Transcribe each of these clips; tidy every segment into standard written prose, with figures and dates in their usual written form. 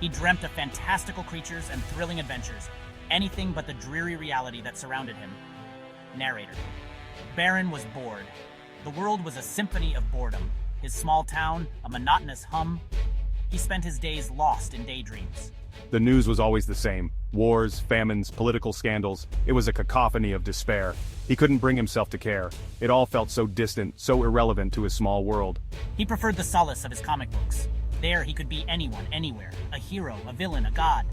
He dreamt of fantastical creatures and thrilling adventures, anything but the dreary reality that surrounded him. Narrator. Baron was bored. The world was a symphony of boredom. His small town, a monotonous hum. He spent his days lost in daydreams. The news was always the same. Wars, famines, political scandals. It was a cacophony of despair. He couldn't bring himself to care. It all felt so distant, so irrelevant to his small world. He preferred the solace of his comic books. There he could be anyone, anywhere. A hero, a villain, a god.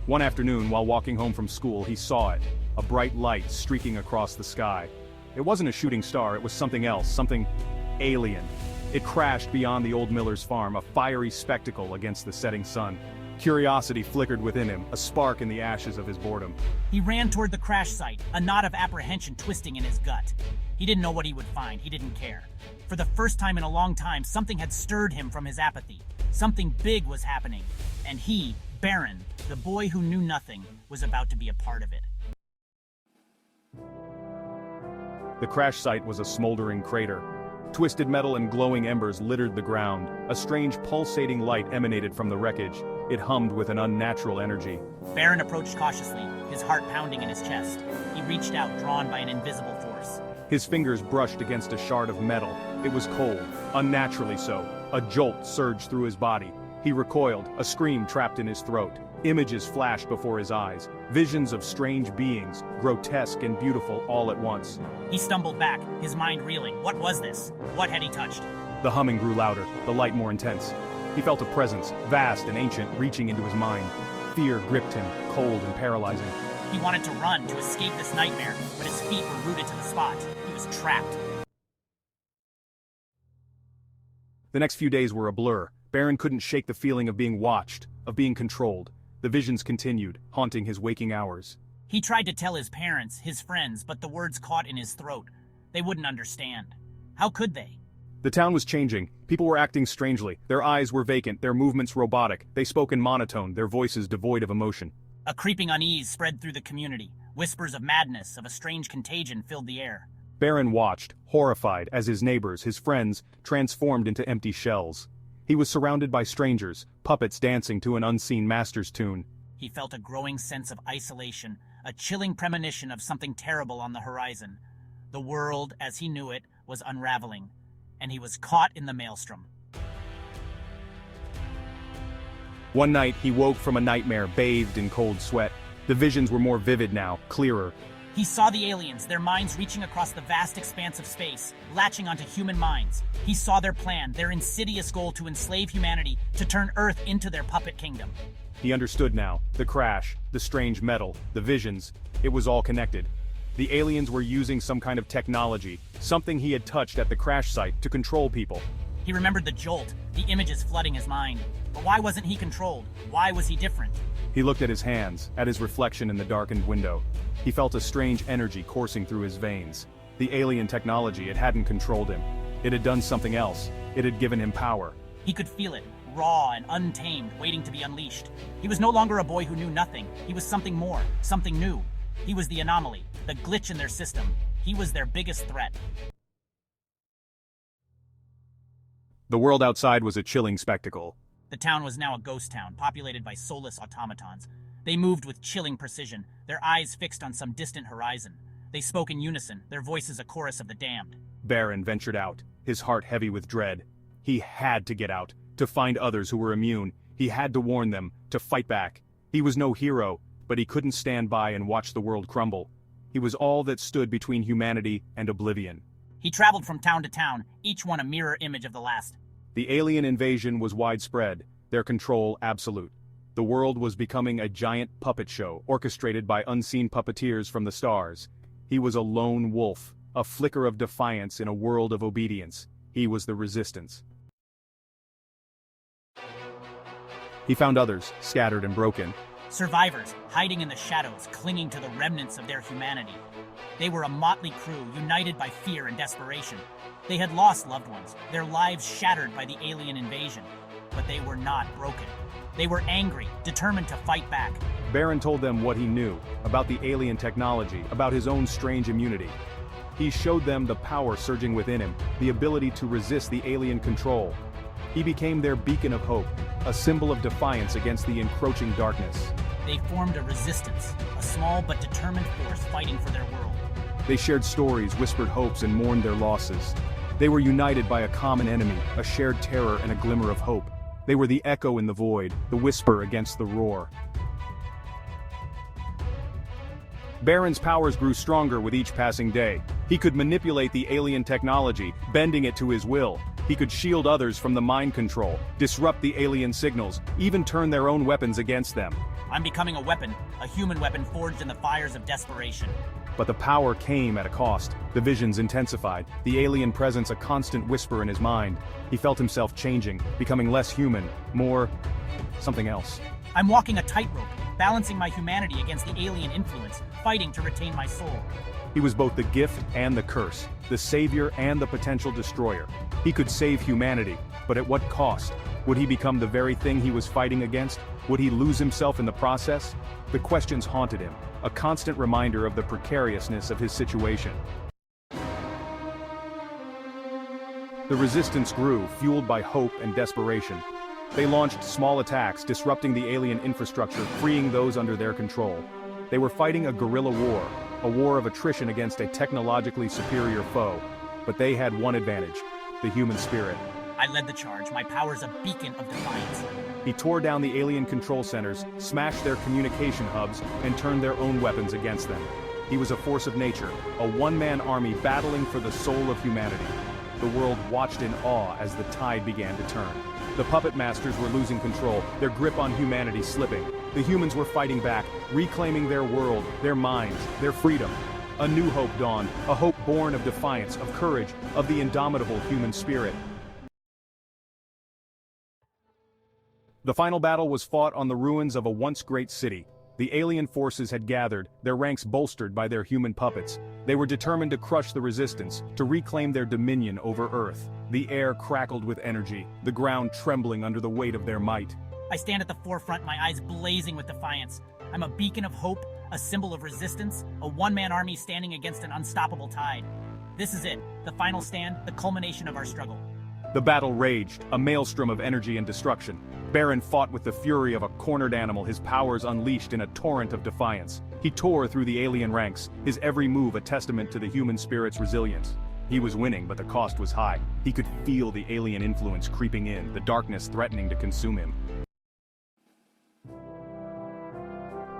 One afternoon, while walking home from school, he saw it. A bright light streaking across the sky. It wasn't a shooting star, it was something else, something alien. It crashed beyond the old miller's farm, a fiery spectacle against the setting sun. Curiosity flickered within him, a spark in the ashes of his boredom. He ran toward the crash site, a knot of apprehension twisting in his gut. He didn't know what he would find, he didn't care. For the first time in a long time, something had stirred him from his apathy. Something big was happening, and he, Baron, the boy who knew nothing, was about to be a part of it. The crash site was a smoldering crater. Twisted metal and glowing embers littered the ground. A strange pulsating light emanated from the wreckage. It hummed with an unnatural energy. Baron approached cautiously, his heart pounding in his chest. He reached out, drawn by an invisible force. His fingers brushed against a shard of metal. It was cold, unnaturally so. A jolt surged through his body. He recoiled, a scream trapped in his throat. Images flashed before his eyes, visions of strange beings, grotesque and beautiful all at once. He stumbled back, his mind reeling. What was this? What had he touched? The humming grew louder, the light more intense. He felt a presence, vast and ancient, reaching into his mind. Fear gripped him, cold and paralyzing. He wanted to run, to escape this nightmare, but his feet were rooted to the spot. He was trapped. The next few days were a blur. Baron couldn't shake the feeling of being watched, of being controlled. The visions continued, haunting his waking hours. He tried to tell his parents, his friends, but the words caught in his throat. They wouldn't understand. How could they? The town was changing. People were acting strangely. Their eyes were vacant, their movements robotic. They spoke in monotone, their voices devoid of emotion. A creeping unease spread through the community. Whispers of madness, of a strange contagion filled the air. Baron watched, horrified, as his neighbors, his friends, transformed into empty shells. He was surrounded by strangers, puppets dancing to an unseen master's tune. He felt a growing sense of isolation, a chilling premonition of something terrible on the horizon. The world, as he knew it, was unraveling, and he was caught in the maelstrom. One night, he woke from a nightmare, bathed in cold sweat. The visions were more vivid now, clearer. He saw the aliens, their minds reaching across the vast expanse of space, latching onto human minds. He saw their plan, their insidious goal to enslave humanity, to turn Earth into their puppet kingdom. He understood now. The crash, the strange metal, the visions, it was all connected. The aliens were using some kind of technology, something he had touched at the crash site to control people. He remembered the jolt, the images flooding his mind. But why wasn't he controlled? Why was he different? He looked at his hands, at his reflection in the darkened window. He felt a strange energy coursing through his veins. The alien technology, it hadn't controlled him. It had done something else. It had given him power. He could feel it, raw and untamed, waiting to be unleashed. He was no longer a boy who knew nothing. He was something more, something new. He was the anomaly, the glitch in their system. He was their biggest threat. The world outside was a chilling spectacle. The town was now a ghost town, populated by soulless automatons. They moved with chilling precision, their eyes fixed on some distant horizon. They spoke in unison, their voices a chorus of the damned. Baron ventured out, his heart heavy with dread. He had to get out, to find others who were immune. He had to warn them, to fight back. He was no hero, but he couldn't stand by and watch the world crumble. He was all that stood between humanity and oblivion. He traveled from town to town, each one a mirror image of the last. The alien invasion was widespread, their control absolute. The world was becoming a giant puppet show, orchestrated by unseen puppeteers from the stars. He was a lone wolf, a flicker of defiance in a world of obedience. He was the resistance. He found others, scattered and broken. Survivors, hiding in the shadows, clinging to the remnants of their humanity. They were a motley crew, united by fear and desperation. They had lost loved ones, their lives shattered by the alien invasion. But they were not broken. They were angry, determined to fight back. Baron told them what he knew, about the alien technology, about his own strange immunity. He showed them the power surging within him, the ability to resist the alien control. He became their beacon of hope, a symbol of defiance against the encroaching darkness. They formed a resistance, a small but determined force fighting for their world. They shared stories, whispered hopes, and mourned their losses. They were united by a common enemy, a shared terror and a glimmer of hope. They were the echo in the void, the whisper against the roar. Baron's powers grew stronger with each passing day. He could manipulate the alien technology, bending it to his will. He could shield others from the mind control, disrupt the alien signals, even turn their own weapons against them. I'm becoming a weapon, a human weapon forged in the fires of desperation. But the power came at a cost. The visions intensified, the alien presence a constant whisper in his mind. He felt himself changing, becoming less human, more something else. I'm walking a tightrope, balancing my humanity against the alien influence, fighting to retain my soul. He was both the gift and the curse, the savior and the potential destroyer. He could save humanity, but at what cost? Would he become the very thing he was fighting against? Would he lose himself in the process? The questions haunted him, a constant reminder of the precariousness of his situation. The resistance grew, fueled by hope and desperation. They launched small attacks, disrupting the alien infrastructure, freeing those under their control. They were fighting a guerrilla war, a war of attrition against a technologically superior foe. But they had one advantage: the human spirit. I led the charge, my powers a beacon of defiance. He tore down the alien control centers, smashed their communication hubs, and turned their own weapons against them. He was a force of nature, a one-man army battling for the soul of humanity. The world watched in awe as the tide began to turn. The puppet masters were losing control, their grip on humanity slipping. The humans were fighting back, reclaiming their world, their minds, their freedom. A new hope dawned, a hope born of defiance, of courage, of the indomitable human spirit. The final battle was fought on the ruins of a once great city. The alien forces had gathered, their ranks bolstered by their human puppets. They were determined to crush the resistance, to reclaim their dominion over Earth. The air crackled with energy, the ground trembling under the weight of their might. I stand at the forefront, my eyes blazing with defiance. I'm a beacon of hope, a symbol of resistance, a one-man army standing against an unstoppable tide. This is it, the final stand, the culmination of our struggle. The battle raged, a maelstrom of energy and destruction. Baron fought with the fury of a cornered animal, his powers unleashed in a torrent of defiance. He tore through the alien ranks, his every move a testament to the human spirit's resilience. He was winning, but the cost was high. He could feel the alien influence creeping in, the darkness threatening to consume him.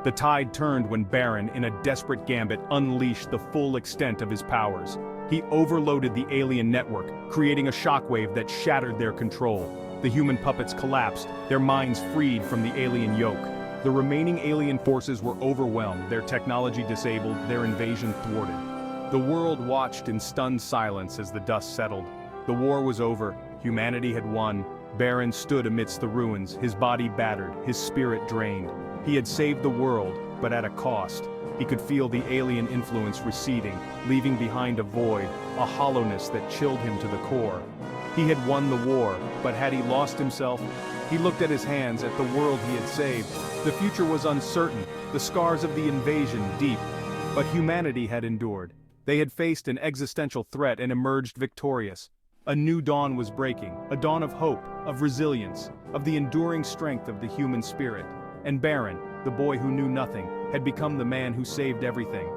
The tide turned when Baron, in a desperate gambit, unleashed the full extent of his powers. He overloaded the alien network, creating a shockwave that shattered their control. The human puppets collapsed, their minds freed from the alien yoke. The remaining alien forces were overwhelmed, their technology disabled, their invasion thwarted. The world watched in stunned silence as the dust settled. The war was over, humanity had won. Baron stood amidst the ruins, his body battered, his spirit drained. He had saved the world, but at a cost. He could feel the alien influence receding, leaving behind a void, a hollowness that chilled him to the core. He had won the war, but had he lost himself? He looked at his hands, at the world he had saved. The future was uncertain, the scars of the invasion deep. But humanity had endured. They had faced an existential threat and emerged victorious. A new dawn was breaking, a dawn of hope, of resilience, of the enduring strength of the human spirit. And Baron, the boy who knew nothing, had become the man who saved everything.